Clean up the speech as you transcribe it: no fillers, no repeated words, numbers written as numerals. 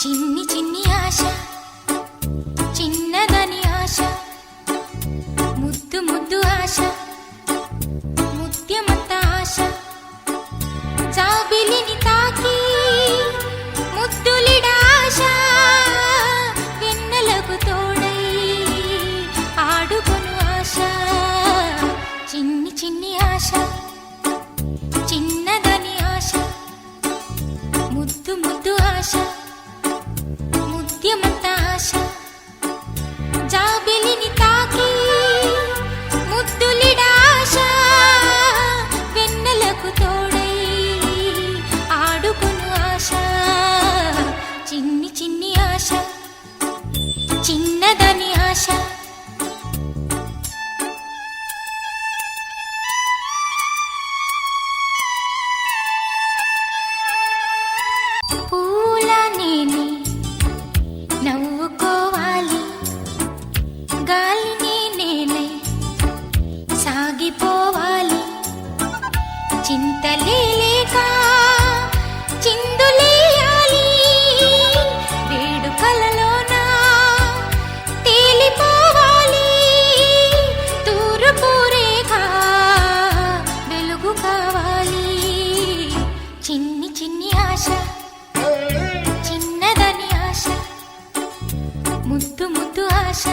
చిన్ని చిన్ని ఆశ, చిన్నదని ఆశ, ముద్దు ముద్దు ఆశ, ముత్యమంత ఆశ, జాబిలిని తాకి ముద్దులిడ ఆశ, వెన్నెలకు తోడై ఆడుకొను ఆశ. చిన్ని చిన్ని ఆశ, చిన్నదని ఆశ, ముద్దు ముద్దు ఆశ, ముత్యమంత ఆశ, జాబిలిని తాకి ముద్దులిడ ఆశ, వెన్నెలకు తోడై ఆడుకొను ఆశ. చిన్ని చిన్ని ఆశ, చిన్నదని ఆశ. పూల నేనే నవ్వుకోవాలి, గాలిని నేనే సాగిపోవాలి, చింతలేక చిందులేయాలి, వేడుకలలోన తేలిపోవాలి, తూర్పు రేఖ వెలుగు కావాలి. చిన్ని చిన్ని ఆశ, చిన్నదని ఆశ, ముద్దు ముద్దు ఆశ.